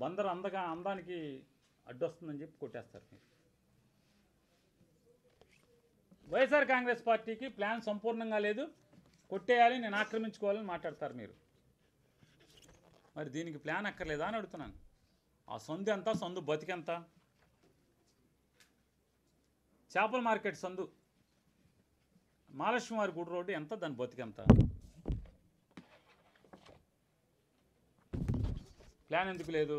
బందరు అందానికి అడ్డొస్తుందని చెప్పి కొట్టేస్తారు మీరు. వైఎస్ఆర్ కాంగ్రెస్ పార్టీకి ప్లాన్ సంపూర్ణంగా లేదు, కొట్టేయాలి, నేను ఆక్రమించుకోవాలని మాట్లాడతారు మీరు. మరి దీనికి ప్లాన్ అక్కర్లేదా అని అడుగుతున్నాను. ఆ సందు ఎంత, సందు బతికెంత? చేపల మార్కెట్ సందు, మహాలక్ష్మి వారి గుడి రోడ్డు ఎంత, దాని బతికెంత? ప్లాన్ ఎందుకు లేదు?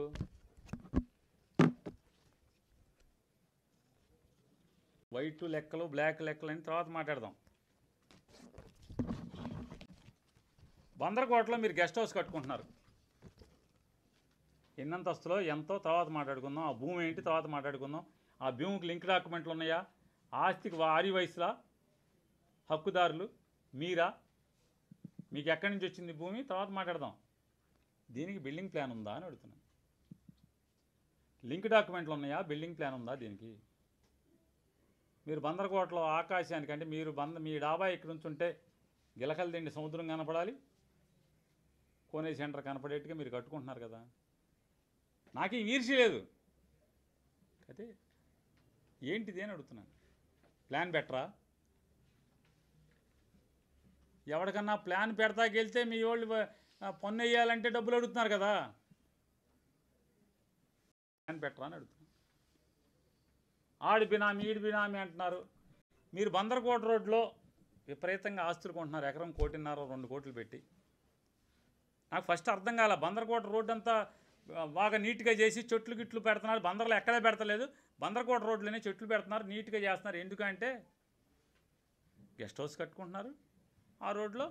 వైట్ లెక్కలు, బ్లాక్ లెక్కలు అని తర్వాత మాట్లాడదాం. బందరకోటలో మీరు గెస్ట్ హౌస్ కట్టుకుంటున్నారు. ఎన్నంతస్తులో ఎంతో తర్వాత మాట్లాడుకుందాం. ఆ భూమి ఏంటి తర్వాత మాట్లాడుకుందాం. ఆ భూమికి లింక్ డాక్యుమెంట్లు ఉన్నాయా? ఆస్తికి వారి వయసులా? హక్కుదారులు మీరా? మీకు ఎక్కడి నుంచి వచ్చింది భూమి? తర్వాత మాట్లాడదాం. దీనికి బిల్డింగ్ ప్లాన్ ఉందా అని అడుగుతున్నాను. లింక్ డాక్యుమెంట్లు ఉన్నాయా? బిల్డింగ్ ప్లాన్ ఉందా దీనికి? మీరు బందరకోటలో ఆకాశానికి అంటే మీ డాబా ఇక్కడ నుంచి ఉంటే గిలకల దిండి సముద్రం కనపడాలి, కోనే సెంటర్ కనపడేట్టుగా మీరు కట్టుకుంటున్నారు కదా. నాకు ఈర్ష్య లేదు. అయితే ఏంటిది అని అడుగుతున్నాను. ప్లాన్ బెటరా? ఎవరికన్నా ప్లాన్ పెడతాకెళ్తే మీ వాళ్ళు పన్ను వేయాలంటే డబ్బులు అడుగుతున్నారు కదా. ప్లాన్ బెటరా అని అడుగుతున్నాను. ఆడి బినామీ ఈడి బినామీ అంటున్నారు. మీరు బందరకోట రోడ్లో విపరీతంగా ఆస్తులు కొంటున్నారు. ఎకరం 1.5 2 కోట్లు పెట్టి. నాకు ఫస్ట్ అర్థం కాల. బందరకోట రోడ్డు అంతా బాగా నీట్గా చేసి చెట్లు గిట్లు పెడుతున్నారు. బందర్లో ఎక్కడే పెడతలేదు, బందరకోట రోడ్లోనే చెట్లు పెడుతున్నారు, నీట్గా చేస్తున్నారు. ఎందుకంటే గెస్ట్ హౌస్ కట్టుకుంటున్నారు. ఆ రోడ్లో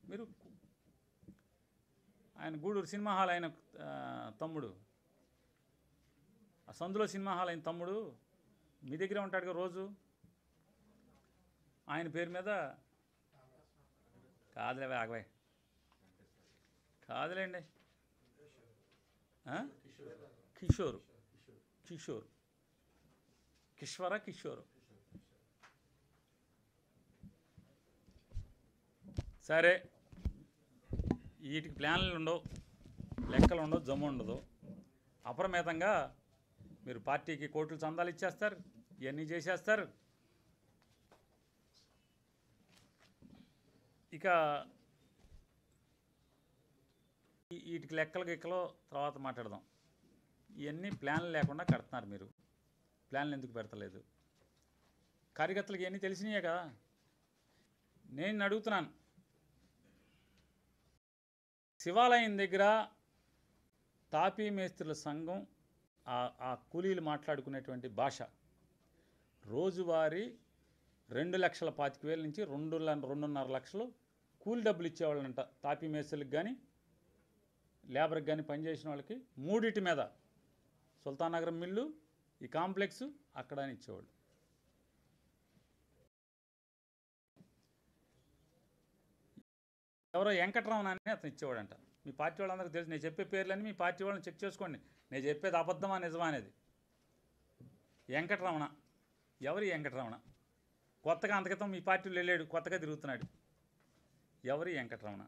మీరు ఆయన గూడూరు సినిమా హాల్ ఆయన తమ్ముడు, ఆ సందులో సినిమా హాల్ అయిన తమ్ముడు మీ దగ్గరే ఉంటాడుగా రోజు. ఆయన పేరు మీద కాదులే ఆగవే, కాదులేండి, కిషోరు కిషోరు సరే. వీటికి ప్లాన్లు ఉండవు, లెక్కలు ఉండవు, జమ్ము ఉండదు. అప్రమేతంగా మీరు పార్టీకి కోట్లు చందాలు ఇచ్చేస్తారు, ఇవన్నీ చేసేస్తారు. ఇక వీటికి లెక్కలు తర్వాత మాట్లాడదాం. ఇవన్నీ ప్లాన్లు లేకుండా కడుతున్నారు మీరు. ప్లాన్లు ఎందుకు పెడతలేదు? కార్యకర్తలకు ఇవన్నీ తెలిసినాయే కదా. నేను అడుగుతున్నాను, శివాలయం దగ్గర తాపీ మేస్త్రుల సంఘం ఆ కూలీలు మాట్లాడుకునేటువంటి భాష రోజువారీ 2,25,000 నుంచి 2.5 లక్షలు కూలి డబ్బులు ఇచ్చేవాళ్ళంట. తాపీ మేస్త్రులకు కానీ లేబర్కి కానీ పనిచేసిన వాళ్ళకి మూడిటి మీద, సుల్తాన్ నగరం మిల్లు, ఈ కాంప్లెక్స్ అక్కడ అని ఇచ్చేవాళ్ళు. ఎవరో వెంకటరమణ అని అతను ఇచ్చేవాడంట. మీ పార్టీ వాళ్ళందరికీ తెలుసు. నేను చెప్పే పేర్లన్నీ మీ పార్టీ వాళ్ళని చెక్ చేసుకోండి. నేను చెప్పేది అబద్ధమా నిజమా అనేది. వెంకటరమణ ఎవరు? వెంకటరమణ కొత్తగా అంతక్రితం మీ పార్టీలో వెళ్ళాడు, కొత్తగా తిరుగుతున్నాడు. ఎవరు వెంకటరమణ?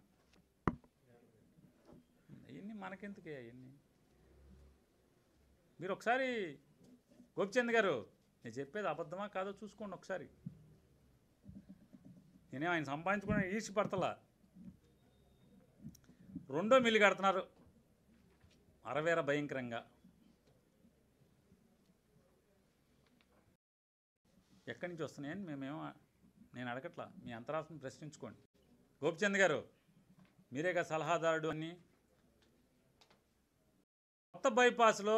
ఇవన్నీ మనకెందుకే అవన్నీ? మీరు ఒకసారి గోపిచంద్ గారు, నేను చెప్పేది అబద్ధమా కాదో చూసుకోండి ఒకసారి. నేనే ఆయన సంపాదించుకుని ఈర్ష్యపడతలా. 2వ మిల్లు కడుతున్నారు అరవేర భయంకరంగా. ఎక్కడి నుంచి వస్తున్నాయని నేను అడగట్లా. మీ అంతరాత్మను ప్రశ్నించుకోండి. గోపిచంద్ గారు, మీరేగా సలహాదారుడు అని. కొత్త బైపాస్లో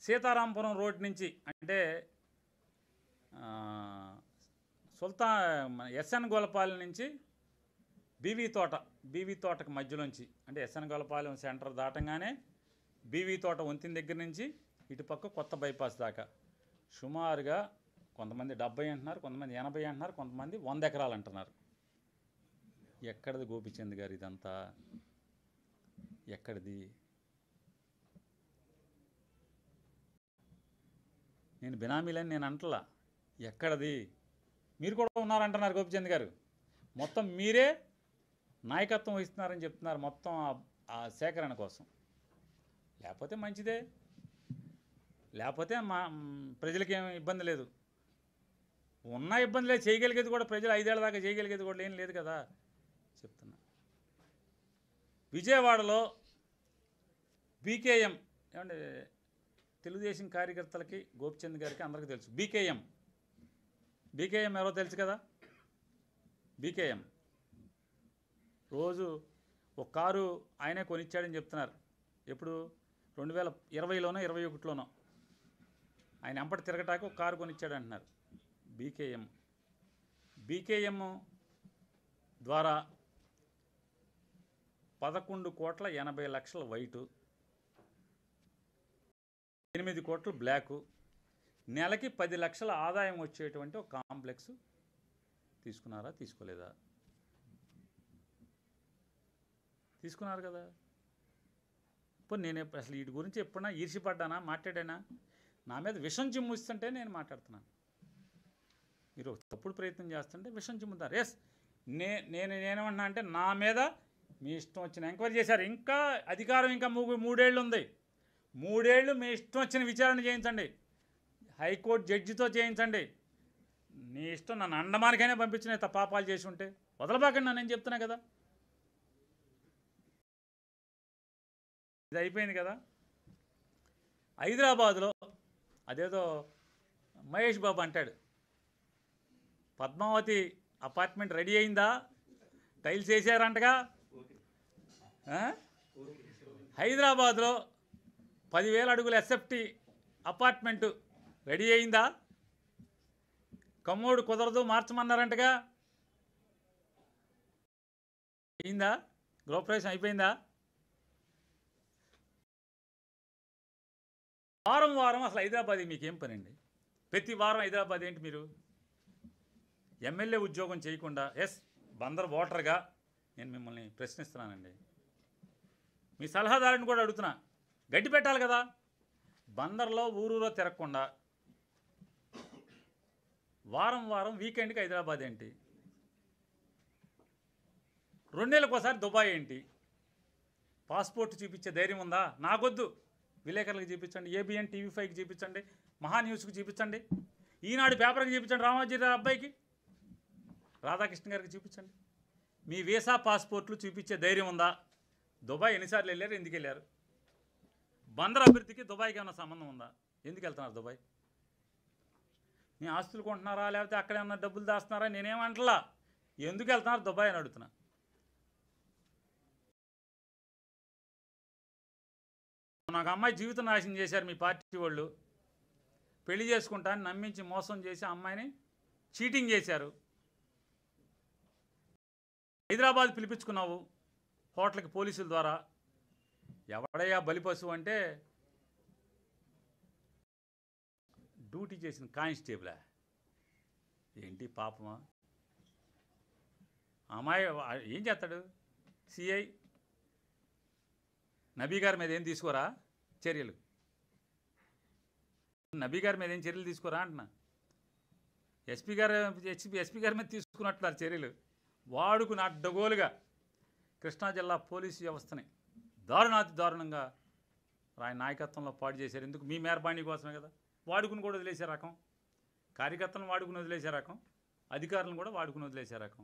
సీతారాంపురం రోడ్ నుంచి అంటే ఎస్ఎన్ గోలపాలెం నుంచి బీవీ తోటకు మధ్యలోంచి, అంటే ఎస్ఎన్ గోలపాలెం సెంటర్ దాటంగానే బీవీ తోట వంతిన దగ్గర నుంచి ఇటుపక్క కొత్త బైపాస్ దాకా సుమారుగా కొంతమంది 70 అంటున్నారు, కొంతమంది 80 అంటున్నారు, కొంతమంది 100 ఎకరాలు అంటున్నారు. ఎక్కడిది గోపిచంద్ గారు ఇదంతా? ఎక్కడిది? నేను బినామీలని నేను అంటలా. ఎక్కడిది? మీరు కూడా ఉన్నారంటున్నారు గోపిచంద్ గారు. మొత్తం మీరే నాయకత్వం వహిస్తున్నారని చెప్తున్నారు మొత్తం ఆ సేకరణ కోసం. లేకపోతే మంచిదే, లేకపోతే ప్రజలకి ఏం ఇబ్బంది లేదు. ఉన్న ఇబ్బంది లేదు, చేయగలిగేది కూడా ప్రజలు 5 ఏళ్ల దాకా చేయగలిగేది కూడా ఏం లేదు కదా చెప్తున్నా. విజయవాడలో బీకేఎం ఏమంటే తెలుగుదేశం కార్యకర్తలకి గోపిచంద్ గారికి అందరికీ తెలుసు. బీకేఎం ఎవరో తెలుసు కదా. బీకేఎం రోజు ఒక కారు ఆయనే కొనిచ్చాడని చెప్తున్నారు. ఎప్పుడు 2020లోనో 2021లోనో ఆయన ఎంపటి తిరగటానికి ఒక కారు కొనిచ్చాడు అంటున్నారు. బీకేఎం ద్వారా 11,80,00,000 వైటు, 8 కోట్లు బ్లాకు, నెలకి 10 లక్షల ఆదాయం వచ్చేటువంటి ఒక కాంప్లెక్స్ తీసుకున్నారా, తీసుకోలేదా? తీసుకున్నారు కదా. ఇప్పుడు నేను అసలు వీటి గురించి ఎప్పుడన్నా ఈర్షిపడ్డానా, మాట్లాడానా? నా మీద విషం చిమ్ముస్తుంటే నేను మాట్లాడుతున్నాను. మీరు తప్పుడు ప్రయత్నం చేస్తుంటే విషం చిమ్ముతారు. ఎస్, నేనేమన్నా అంటే నా మీద మీ ఇష్టం వచ్చిన ఎంక్వైరీ చేశారు. ఇంకా అధికారం ఇంకా 3 ఏళ్ళు ఉంది. 3 ఏళ్ళు మీ ఇష్టం వచ్చిన విచారణ చేయించండి, హైకోర్టు జడ్జితో చేయించండి. నీ ఇష్టం, నన్ను అండమానికైనా పంపించిన పాపాలు చేసి ఉంటే వదలబాకండి నేను చెప్తున్నా కదా. ఇది అయిపోయింది కదా. హైదరాబాదులో అదేదో మహేష్ బాబు అంటాడు, పద్మావతి అపార్ట్మెంట్ రెడీ అయిందా, టైల్స్ వేసారంటగా. హైదరాబాద్లో 10,000 అడుగుల ఎస్ఎఫ్టీ అపార్ట్మెంటు రెడీ అయిందా? కమ్మోడు కుదరదు మార్చమన్నారంటగా. అయిందా? గృహప్రవేశం అయిపోయిందా? వారం అసలు హైదరాబాద్ మీకేం పని అండి? ప్రతి వారం హైదరాబాద్ ఏంటి? మీరు ఎమ్మెల్యే ఉద్యోగం చేయకుండా, ఎస్ బందర్ ఓటర్గా నేను మిమ్మల్ని ప్రశ్నిస్తున్నానండి, మీ సలహాదారుని కూడా అడుగుతున్నా, గడ్డి పెట్టాలి కదా. బందర్లో ఊరూరో తిరగకుండా వారం వీకెండ్కి హైదరాబాద్ ఏంటి? 2 నెలలకు ఒకసారి దుబాయ్ ఏంటి? పాస్పోర్ట్ చూపించే ధైర్యం ఉందా? నాకొద్దు, విలేకరులకు చూపించండి, ఏబిఎన్ TV5కి చూపించండి, మహాన్యూస్కి చూపించండి, ఈనాడు పేపర్కి చూపించండి, రామోజీరావు అబ్బాయికి, రాధాకృష్ణ గారికి చూపించండి. మీ వీసా పాస్పోర్ట్లు చూపించే ధైర్యం ఉందా? దుబాయ్ ఎన్నిసార్లు వెళ్ళారు? ఎందుకు వెళ్ళారు? బందర్ అభివృద్ధికి దుబాయ్కి ఏమైనా సంబంధం ఉందా? ఎందుకు వెళ్తున్నారు దుబాయ్? మీ ఆస్తులు కొంటున్నారా, లేకపోతే అక్కడ ఏమన్నా డబ్బులు దాస్తున్నారా? నేనేమంటలా, ఎందుకు వెళ్తున్నారు దుబాయ్ అని అడుగుతున్నా. నాకు అమ్మాయి జీవితం నాశనం చేశారు మీ పార్టీ వాళ్ళు. పెళ్లి చేసుకుంటాను నమ్మించి మోసం చేసి అమ్మాయిని చీటింగ్ చేశారు. హైదరాబాద్ పిలిపించుకున్నావు హోటల్కి పోలీసుల ద్వారా. ఎవడయ్యా బలిపశువు అంటే డ్యూటీ చేసిన కానిస్టేబులా ఏంటి? పాపమా అమ్మాయి ఏం చేస్తాడు? సిఐ నబీ గారి మీద ఏం తీసుకోరా చర్యలు? నబీ గారి మీద ఏం చర్యలు తీసుకోరా అంటున్నా. ఎస్పీ గారి మీద తీసుకున్నట్టున్నారు చర్యలు. వాడుకుని అడ్డగోలుగా కృష్ణా జిల్లా పోలీసు వ్యవస్థని దారుణాతి దారుణంగా ఆయన నాయకత్వంలో పాడు చేశారు. ఎందుకు? మీ మేరబాణి కోసమే కదా. వాడుకుని కూడా వదిలేసే రకం, కార్యకర్తలను వాడుకుని వదిలేసే రకం, అధికారులను కూడా వాడుకుని వదిలేసే రకం.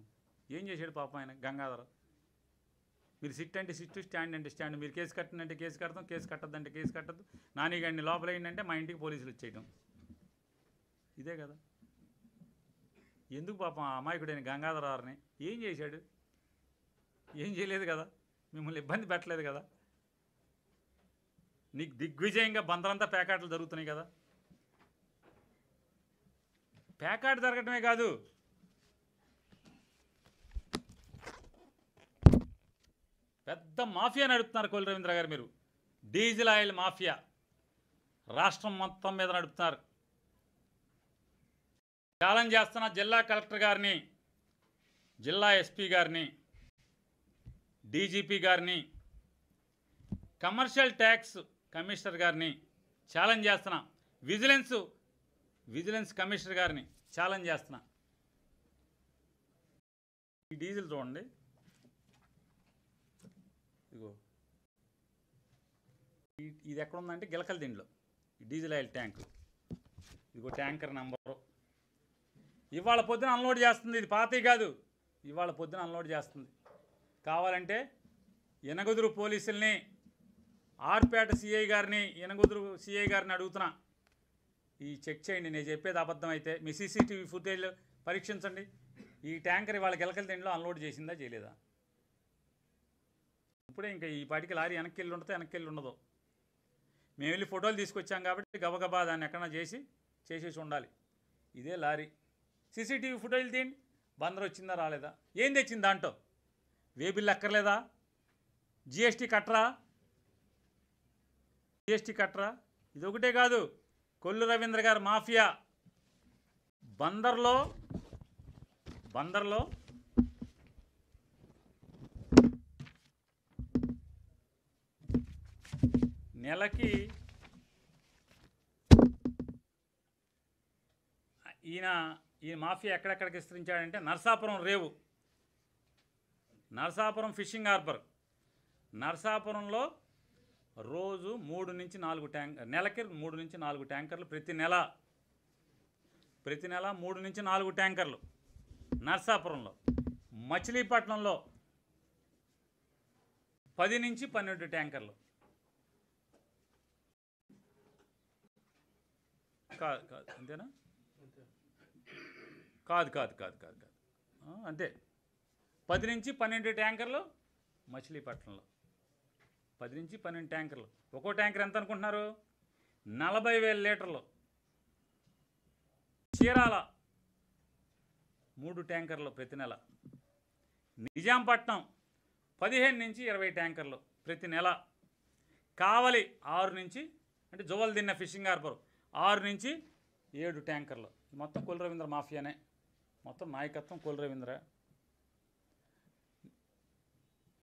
ఏం చేశాడు పాపం ఆయన గంగాధర్? మీరు సిట్ అంటే సిట్టు, స్టాండ్ అంటే స్టాండ్. మీరు కేసు కట్టినంటే కేసు కడతాం, కేసు కట్టద్దంటే కేసు కట్టద్దు, నానిగాడిని లోపలైందంటే మా ఇంటికి పోలీసులు వచ్చేయటం. ఇదే కదా. ఎందుకు పాపం ఆ అమాయకుడైన గంగాధరాన్ని ఏం చేశాడు? ఏం చేయలేదు కదా, మిమ్మల్ని ఇబ్బంది పెట్టలేదు కదా. నీకు దిగ్విజయంగా బందరంతా పేకాటలు జరుగుతున్నాయి కదా. పేకాట జరగటమే కాదు, పెద్ద మాఫియా నడుపుతున్నారు కొల్లు రవీంద్ర గారు. మీరు డీజిల్ ఆయిల్ మాఫియా రాష్ట్రం మొత్తం మీద నడుపుతున్నారు. ఛాలెంజ్ చేస్తున్న జిల్లా కలెక్టర్ గారిని, జిల్లా ఎస్పీ గారిని, డీజీపీ గారిని, కమర్షియల్ ట్యాక్స్ కమిషనర్ గారిని ఛాలెంజ్ చేస్తున్నా. విజిలెన్స్ కమిషనర్ గారిని ఛాలెంజ్ చేస్తున్నా. ఈ డీజిల్ చూడండి, ఇగో ఇది ఎక్కడ ఉందంటే గిలకల దిండిలో డీజిల్ ఆయిల్ ట్యాంకు. ఇదిగో ట్యాంకర్ నంబరు. ఇవాళ పొద్దున అన్లోడ్ చేస్తుంది. ఇది పాతవి కాదు, ఇవాళ పొద్దున అన్లోడ్ చేస్తుంది. కావాలంటే యనగదురు పోలీసుల్ని, ఆర్పేట సిఐ గారిని, యనగదురు సిఐ గారిని అడుగుతున్నా, ఈ చెక్ చేయండి. నేను చెప్పేది అబద్ధం అయితే మీ సీసీటీవీ ఫుటేజ్ పరీక్షించండి. ఈ ట్యాంకర్ ఇవాళ గిలకల దిండిలో అన్లోడ్ చేసిందా చేయలేదా? ఇప్పుడే ఇంకా ఈ పాటికి లారీ వెనక్కి వెళ్ళి ఉంటుందో వెనక్కి వెళ్ళి ఉండదో. మేము వెళ్ళి ఫోటోలు తీసుకొచ్చాం కాబట్టి గబగబా దాన్ని ఎక్కడన్నా చేసేసి ఉండాలి. ఇదే లారీ. సీసీటీవీ ఫుటేజ్ తీయండి. బందర్ వచ్చిందా రాలేదా? ఏం తెచ్చింది దాంట్లో? వే బిల్ అక్కర్లేదా? జిఎస్టీ కట్టరా? ఇది ఒకటే కాదు, కొల్లు రవీంద్ర గారు మాఫియా బందర్లో నెలకి ఈయన మాఫియా ఎక్కడెక్కడికి విస్తరించాడంటే నరసాపురం రేవు, నరసాపురం ఫిషింగ్ హార్బర్, నరసాపురంలో రోజు 3 నుంచి 4 ట్యాంకర్, నెలకి 3 నుంచి 4 ట్యాంకర్లు, ప్రతి నెల 3 నుంచి 4 ట్యాంకర్లు నరసాపురంలో. మచిలీపట్నంలో 10 నుంచి 12 ట్యాంకర్లు. కాదు అంతేనా? కాదు అంతే. 10 నుంచి 12 ట్యాంకర్లు మచిలీపట్నంలో. 10 నుంచి 12 ట్యాంకర్లు. ఒక్కో ట్యాంకర్ ఎంత అనుకుంటున్నారు? 40,000 లీటర్లు. చీరాల 3 ట్యాంకర్లు ప్రతి నెల. నిజాంపట్నం 15 నుంచి 20 ట్యాంకర్లు ప్రతి నెల. కావలి 6 నుంచి, అంటే జువల్ దిన్న ఫిషింగ్ హార్బర్ 6 నుంచి 7 ట్యాంకర్లు. మొత్తం కొల్లు రవీంద్ర మాఫియానే, మొత్తం నాయకత్వం కొల్లు రవీంద్ర.